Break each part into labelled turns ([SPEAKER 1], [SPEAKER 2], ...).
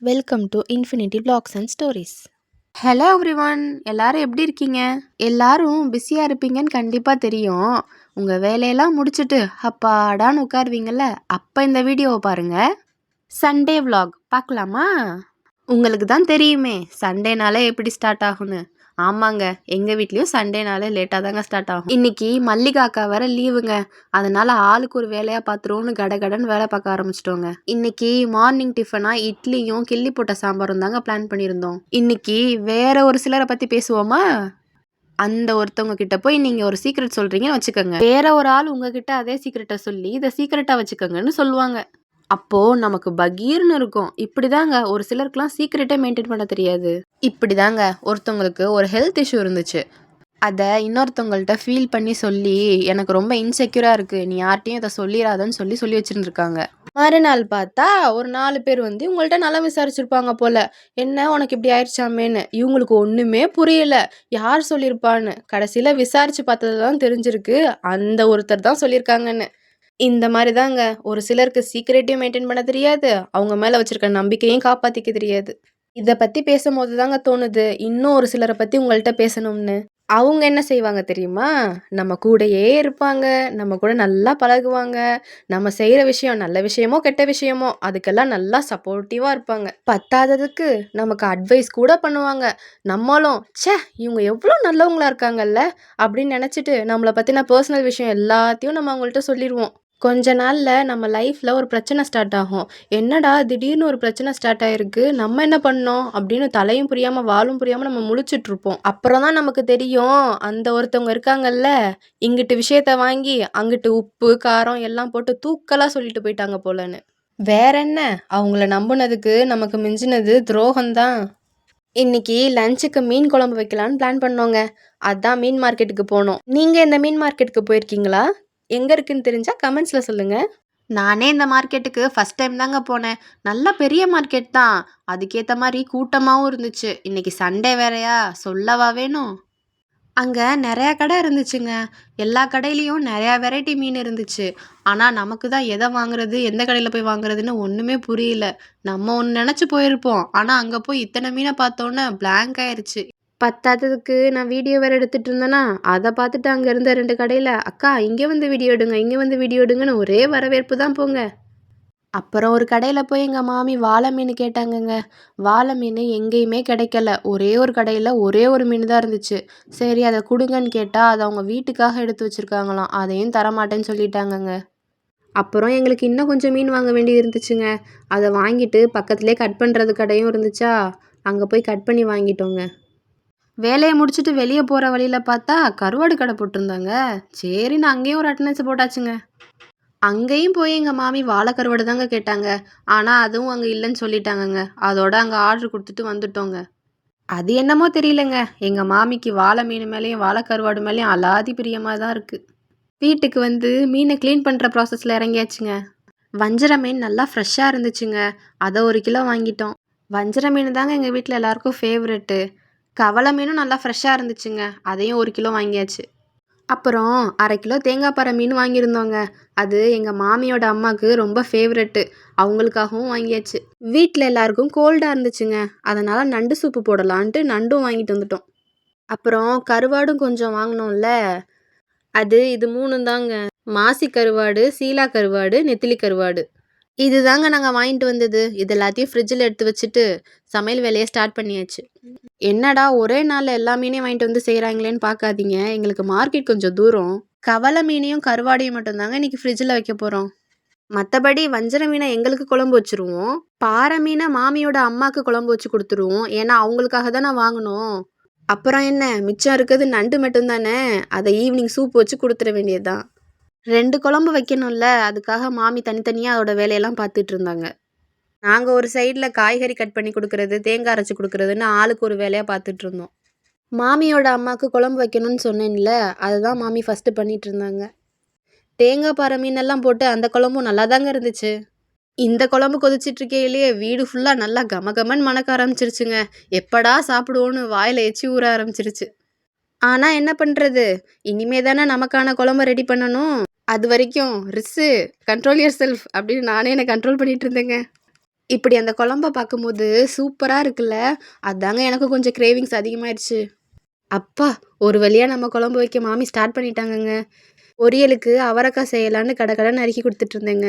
[SPEAKER 1] Welcome to infinity Vlogs and stories. Hello everyone, எல்லாரும் எப்படி இருக்கீங்க? எல்லாரும் பிஸியாக இருப்பீங்கன்னு கண்டிப்பாக தெரியும். உங்கள் வேலையெல்லாம் முடிச்சுட்டு அப்பாடான்னு உட்காருவீங்கள்ல, அப்போ இந்த வீடியோவை பாருங்க. சண்டே vlog பார்க்கலாமா? உங்களுக்கு தான் தெரியுமே சண்டேனாலே எப்படி ஸ்டார்ட் ஆகும்னு. ஆமாங்க, எங்கள் வீட்லேயும் சண்டேனாலே லேட்டாக தாங்க ஸ்டார்ட் ஆகும். இன்னைக்கு மல்லிகா அக்கா வேற லீவுங்க, அதனால ஆளுக்கு ஒரு வேலையாக பார்த்துருவோன்னு கடகடன்னு வேலை பார்க்க ஆரம்பிச்சிட்டோங்க. இன்னைக்கு மார்னிங் டிஃபனாக இட்லியும் கிள்ளி போட்ட சாம்பாரும் தாங்க பிளான் பண்ணியிருந்தோம். இன்னைக்கு வேற ஒரு சிலரை பற்றி பேசுவோமா? அந்த ஒருத்தவங்க கிட்ட போய் நீங்கள் ஒரு சீக்ரெட் சொல்கிறீங்கன்னு வச்சுக்கோங்க, வேற ஒரு ஆள் உங்ககிட்ட அதே சீக்ரெட்டை சொல்லி இதை சீக்ரெட்டாக வச்சுக்கோங்கன்னு சொல்லுவாங்க. அப்போ நமக்கு பகீர்னு இருக்கும். இப்படிதாங்க ஒரு சிலருக்குலாம் சீக்ரெட்டே மெயின்டைன் பண்ண தெரியாது. இப்படிதாங்க ஒருத்தவங்களுக்கு ஒரு ஹெல்த் இஷ்யூ இருந்துச்சு. அதை இன்னொருத்தவங்கள்ட்ட ஃபீல் பண்ணி சொல்லி, எனக்கு ரொம்ப இன்செக்யூராக இருக்குது, நீ யார்ட்டையும் இதை சொல்லிடாதன்னு சொல்லி சொல்லி வச்சுருந்துருக்காங்க. மறுநாள் பார்த்தா ஒரு 4 பேர் வந்து இவங்கள்ட்ட நல்லா விசாரிச்சிருப்பாங்க போல. என்ன உனக்கு இப்படி ஆயிடுச்சாமேன்னு. இவங்களுக்கு ஒன்றுமே புரியல, யார் சொல்லியிருப்பான்னு. கடைசியில் விசாரித்து பார்த்தது தான் தெரிஞ்சிருக்கு, அந்த ஒருத்தர் தான் சொல்லியிருக்காங்கன்னு. இந்த மாதிரி தாங்க ஒரு சிலருக்கு சீக்ரெட்டையும் மெயின்டைன் பண்ண தெரியாது, அவங்க மேலே வச்சிருக்க நம்பிக்கையும் காப்பாற்றிக்க தெரியாது. இதை பற்றி பேசும்போது தாங்க தோணுது இன்னும் ஒரு சிலரை பற்றி உங்கள்கிட்ட பேசணும்னு. அவங்க என்ன செய்வாங்க தெரியுமா? நம்ம கூடயே இருப்பாங்க, நம்ம கூட நல்லா பழகுவாங்க, நம்ம செய்கிற விஷயம் நல்ல விஷயமோ கெட்ட விஷயமோ அதுக்கெல்லாம் நல்லா சப்போர்ட்டிவாக இருப்பாங்க. பத்தாததுக்கு நமக்கு அட்வைஸ் கூட பண்ணுவாங்க. நம்மளும் ச்சே இவங்க எவ்வளோ நல்லவங்களா இருக்காங்கல்ல அப்படின்னு நினச்சிட்டு நம்மளை பற்றின பர்சனல் விஷயம் எல்லாத்தையும் நம்ம அவங்கள்ட்ட சொல்லிடுவோம். கொஞ்ச நாள்ல நம்ம லைஃப்ல ஒரு பிரச்சனை ஸ்டார்ட் ஆகும். என்னடா திடீர்னு ஒரு பிரச்சனை ஸ்டார்ட் ஆயிருக்கு, நம்ம என்ன பண்ணோம் அப்படின்னு தலையும் புரியாம வாலும் புரியாம நம்ம முழிச்சிட்டு இருப்போம். அப்புறம் தான் நமக்கு தெரியும் அந்த ஒருத்தவங்க இருக்காங்கல்ல, இங்கிட்டு விஷயத்த வாங்கி அங்கிட்டு உப்பு காரம் எல்லாம் போட்டு தூக்கலா சொல்லிட்டு போயிட்டாங்க போலன்னு. வேற என்ன, அவங்கள நம்புனதுக்கு நமக்கு மிஞ்சினது துரோகம்தான். இன்னைக்கு லஞ்சுக்கு மீன் குழம்பு வைக்கலான்னு பிளான் பண்ணோங்க. அதான் மீன் மார்க்கெட்டுக்கு போனோம். நீங்க இந்த மீன் மார்க்கெட்டுக்கு போயிருக்கீங்களா? எங்க இருக்குன்னு தெரிஞ்சா கமெண்ட்ஸ்ல சொல்லுங்க. நானே இந்த மார்க்கெட்டுக்கு ஃபர்ஸ்ட் டைம் தாங்க போனேன். நல்ல பெரிய மார்க்கெட் தான். அதுக்கேத்த மாதிரி கூட்டமாவும் இருந்துச்சு. இன்னைக்கு சண்டே வேறயா, சொல்லவா வேணும்? அங்க நெறையா கடை இருந்துச்சுங்க. எல்லா கடையிலயும் நெறையா வெரைட்டி மீன் இருந்துச்சு. ஆனா, நமக்கு தான் எத வாங்குறது, எந்த கடையில போய் வாங்குறதுன்னு ஒண்ணுமே புரியல. நம்ம ஒண்ணு நெனச்சு போயிருப்போம். ஆனா, அங்க போய் இத்தன மீன பார்த்தோன்னே பிளாங்க் ஆயிருச்சு. பத்தாததுக்கு நான் வீடியோ வேற எடுத்துட்டு இருந்தேனா, அத பார்த்துட்டு அங்க இருந்த 2 கடையில, "அக்கா இங்க வந்து வீடியோ எடுங்க, இங்க வந்து வீடியோ எடுங்கன்னு" ஒரே வரவேற்பு தான் போங்க. அப்புறம் ஒரு கடையில போய் எங்க மாமி வாளை மீன் கேட்டாங்கங்க. வாளை மீன் எங்கேயுமே கிடைக்கல. ஒரே ஒரு கடையில ஒரே ஒரு மீன் தான் இருந்துச்சு. சரி அத குடுங்கன்னு கேட்டா, அத அவங்க வீட்டுக்காக எடுத்து வச்சிருக்காங்களாம். அதையும் தரமாட்டேன்னு சொல்லிட்டாங்கங்க. அப்புறம் எங்களுக்கு இன்னும் கொஞ்சம் மீன் வாங்க வேண்டியது இருந்துச்சுங்க. அத வாங்கிட்டு பக்கத்திலேயே கட் பண்றது கடையும் இருந்துச்சா, அங்க போய் கட் பண்ணி வாங்கிட்டோங்க. வேலைய முடிச்சுட்டு வெளிய போற வழியில பார்த்தா, கருவாடு கடை போட்டிருந்தாங்க. சரின்னு அங்கேயும் ஒரு அட்டெண்டன்ஸ் போட்டாச்சுங்க. அங்கேயும் போய் எங்க மாமி வாழை கருவாடு தாங்க கேட்டாங்க. ஆனா, அதுவும் அங்க இல்லன்னு சொல்லிட்டாங்கங்க. அதோட அங்க ஆர்டர் குடுத்துட்டு வந்துட்டோங்க. அது என்னமோ தெரியலங்க. எங்க மாமிக்கு வாழை மீன் மேலயும், வாழை கருவாடு மேலயும் அலாதி பிரியமா தான் இருக்கு. வீட்டுக்கு வந்து மீன கிளீன் பண்ற ப்ராசஸ்ல இறங்கியாச்சுங்க. வஞ்சர மீன் நல்லா ஃப்ரெஷ்ஷா இருந்துச்சுங்க. அத 1 கிலோ வாங்கிட்டோம். வஞ்சர மீன் தாங்க எங்க வீட்ல எல்லாருக்கும் ஃபேவரெட்டு. கவள மீனும் நல்லா ஃப்ரெஷ்ஷா இருந்துச்சுங்க. அதையும் 1 கிலோ வாங்கியாச்சு. அப்புறம் 1/2 கிலோ தேங்காய் பாறை மீன் வாங்கியிருந்தோங்க. அது எங்க மாமியோட அம்மாக்கு ரொம்ப ஃபேவரெட்டு. அவங்களுக்காகவும் வாங்கியாச்சு. வீட்ல எல்லாருக்கும் கோல்டா இருந்துச்சுங்க. அதனால நண்டு சூப்பு போடலான்ட்டு நண்டும் வாங்கிட்டு வந்துட்டோம். அப்புறம் கருவாடும் கொஞ்சம் வாங்கினோம்ல. இது 3ம் தாங்க. மாசி கருவாடு, சீலா கருவாடு, நெத்திலி கருவாடு. இதுதாங்க நாங்க வாங்கிட்டு வந்தது. இது எல்லாத்தையும் ஃப்ரிட்ஜில் எடுத்து வச்சுட்டு சமையல் வேலையை ஸ்டார்ட் பண்ணியாச்சு. என்னடா ஒரே நாளில் எல்லா மீனையும் வாங்கிட்டு வந்து செய்கிறாங்களேன்னு பார்க்காதீங்க. எங்களுக்கு மார்க்கெட் கொஞ்சம் தூரம். கவலை மீனையும் கருவாடையும் மட்டும்தாங்க இன்னைக்கு ஃப்ரிட்ஜில் வைக்க போகிறோம். மற்றபடி வஞ்சர மீனை எங்களுக்கு குழம்பு வச்சுருவோம். பாறை மீனை மாமியோட அம்மாவுக்கு குழம்பு வச்சு கொடுத்துருவோம். ஏன்னா அவங்களுக்காக தானே வாங்கணும். அப்புறம் என்ன, மிச்சம் இருக்கிறது நண்டு மட்டும்தானே, அதை ஈவினிங் சூப் வச்சு கொடுத்துட வேண்டியதுதான். 2 குழம்பு வைக்கணும்ல, அதுக்காக மாமி தனித்தனியாக அதோட வேலையெல்லாம் பார்த்துட்டு இருந்தாங்க. நாங்கள் ஒரு சைடில் காய்கறி கட் பண்ணி கொடுக்குறது, தேங்காய் அரைச்சி கொடுக்குறதுன்னு ஆளுக்கு ஒரு வேலையாக பார்த்துட்டு இருந்தோம். மாமியோட அம்மாவுக்கு குழம்பு வைக்கணும்னு சொன்னேன்ல, அதுதான் மாமி ஃபஸ்ட்டு பண்ணிட்டு இருந்தாங்க. தேங்காய் பாறை மீனெல்லாம் போட்டு அந்த குழம்பும் நல்லா தாங்க இருந்துச்சு. இந்த குழம்பு கொதிச்சிட்ருக்கையிலேயே வீடு ஃபுல்லாக நல்லா கமகமன்னு மணக்க ஆரம்பிச்சிருச்சுங்க. எப்படா சாப்பிடுவோன்னு வாயில் எச்சி ஊற ஆரம்பிச்சிருச்சு. ஆனால் என்ன பண்ணுறது, இனிமே தானே நமக்கான குழம்பு ரெடி பண்ணணும். அது வரைக்கும் ரிஸ்ஸு கண்ட்ரோல் யுவர் செல்ஃப் அப்படின்னு நானே என்னை கண்ட்ரோல் பண்ணிகிட்டு இருந்தேங்க. இப்படி அந்த குழம்ப பார்க்கும்போது சூப்பரா இருக்குல்ல. அதாங்க எனக்கு கொஞ்சம் கிரேவிங்ஸ் அதிகமாயிருச்சு. அப்பா! ஒரு வழியா நம்ம குழம்பு வைக்க மாமி ஸ்டார்ட் பண்ணிட்டாங்கங்க. பொரியலுக்கு அவரக்காய் செய்யலான்னு கடகடன்னு நறுக்கி குடுத்துட்டு இருந்தேங்க.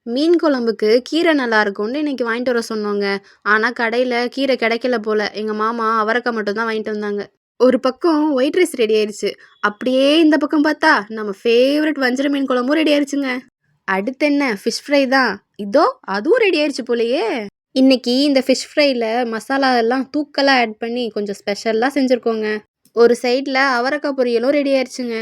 [SPEAKER 1] மீன் குழம்புக்கு கீரை நல்லாருக்கும்னு இன்னைக்கு வாங்கிட்டு வர சொன்னோங்க. ஆனா கடையில கீரை கிடைக்கல போல. எங்க மாமா அவரக்காய் மட்டும் தான் வாங்கிட்டு வந்தாங்க. ஒரு பக்கம் ஒயிட் ரைஸ் ரெடி ஆயிருச்சு. அப்படியே இந்த பக்கம் பார்த்தா, நம்ம ஃபேவரைட் வஞ்சர மீன் குழம்பும் ரெடி ஆயிருச்சுங்க. அடுத்து என்ன ஃபிஷ் ஃப்ரை தான். இதோ அதுவும் ரெடி ஆயிருச்சு போலயே! இன்னைக்கு இந்த ஃபிஷ் ஃப்ரைல மசாலா எல்லாம் தூக்கலா ஆட் பண்ணி கொஞ்சம் ஸ்பெஷலா செஞ்சிருக்கோங்க. ஒரு சைடுல அவரக்காய் பொரியலும் ரெடி ஆயிருச்சுங்க.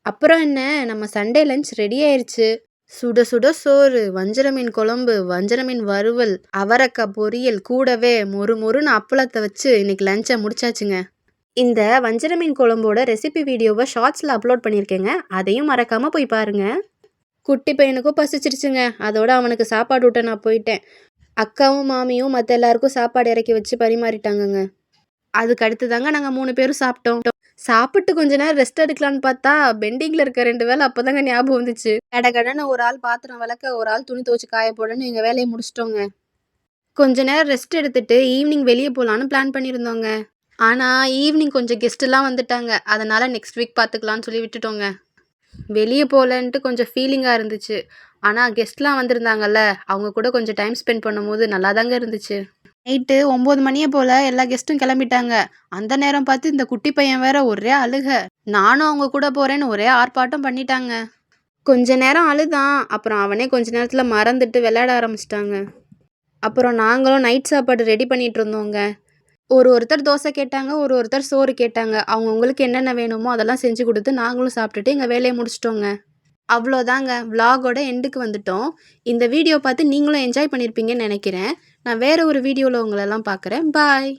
[SPEAKER 1] அப்புறம் என்ன நம்ம சண்டே லஞ்ச் ரெடி ஆயிருச்சு. சுட சுட சோறு, வஞ்சர மீன் குழம்பு, வஞ்சர மீன் வறுவல், அவரக்காய் பொரியல் கூடவே மொறு மொறுன்னு அப்பளத்த வச்சு இன்னைக்கு லஞ்ச முடிச்சாச்சுங்க. இந்த வஞ்சர மீன் குழம்போட ரெசிபி வீடியோவ ஷார்ட்ஸ்ல அப்லோட் பண்ணியிருக்கேங்க. அதையும் மறக்காம போய் பாருங்க. குட்டி பையனுக்கும் பசிச்சிருச்சுங்க. அதோட அவனுக்கு சாப்பாடு ஊட்ட நான் போயிட்டேன். அக்காவும், மாமியும் மத்த எல்லாருக்கும் சாப்பாடு இறக்கி வச்சு பரிமாறிட்டாங்கங்க. அதுக்கு அடுத்து தாங்க நாங்க 3 பேரும் சாப்பிட்டோம். சாப்பிட்டு கொஞ்ச நேரம் ரெஸ்ட் எடுக்கலான்னு பார்த்தா, பெண்டிங்ல இருக்க 2 வேலை அப்பதாங்க ஞாபகம் வந்துச்சு. கடகடன்னு ஒரு ஆள் பாத்திரம் வெளக்க, ஒரு ஆள் துணி துவச்சு காய போடன்னு எங்க வேலைய முடிச்சுட்டோங்க. கொஞ்ச நேரம் ரெஸ்ட் எடுத்துட்டு ஈவினிங் வெளிய போலான்னு பிளான் பண்ணியிருந்தோங்க. ஆனா, ஈவினிங் கொஞ்சம் கெஸ்ட்லாம் வந்துட்டாங்க. அதனால நெக்ஸ்ட் வீக் பார்த்துக்கலான்னு சொல்லி விட்டுட்டோங்க. வெளிய போலன்ட்டு கொஞ்சம் ஃபீலிங்கா இருந்துச்சு. ஆனா, கெஸ்ட்லாம் வந்திருந்தாங்கல்ல, அவங்க கூட கொஞ்சம் டைம் ஸ்பெண்ட் பண்ணும்போது நல்லாதாங்க இருந்துச்சு. நைட்டு 9 மணிய போல எல்லா கெஸ்ட்டும் கிளம்பிட்டாங்க. அந்த நேரம் பார்த்து இந்த குட்டி பையன் வேற ஒரே அழுக. நானும் அவங்க கூட போறேன்னு ஒரே ஆர்ப்பாட்டம் பண்ணிட்டாங்க. கொஞ்ச நேரம் அழுதான். அப்புறம் அவனே கொஞ்ச நேரத்துல மறந்துட்டு விளையாட ஆரம்பிச்சிட்டாங்க. அப்புறம் நாங்களும் நைட் சாப்பாடு ரெடி பண்ணிட்டு இருந்தோங்க. ஒருத்தர் தோசை கேட்டாங்க, ஒருத்தர் சோறு கேட்டாங்க. அவங்கவங்களுக்கு என்னென்ன வேணுமோ அதெல்லாம் செஞ்சு குடுத்து நாங்களும் சாப்பிட்டுட்டு எங்க வேலைய முடிச்சுட்டோங்க. அவ்வளோதாங்க. விளாகோட எண்டுக்கு வந்துட்டோம். இந்த வீடியோ பார்த்து நீங்களும் என்ஜாய் பண்ணியிருப்பீங்கன்னு நெனைக்கிறேன். நான் வேற ஒரு வீடியோல உங்களெல்லாம் பார்க்குறேன். பாய்.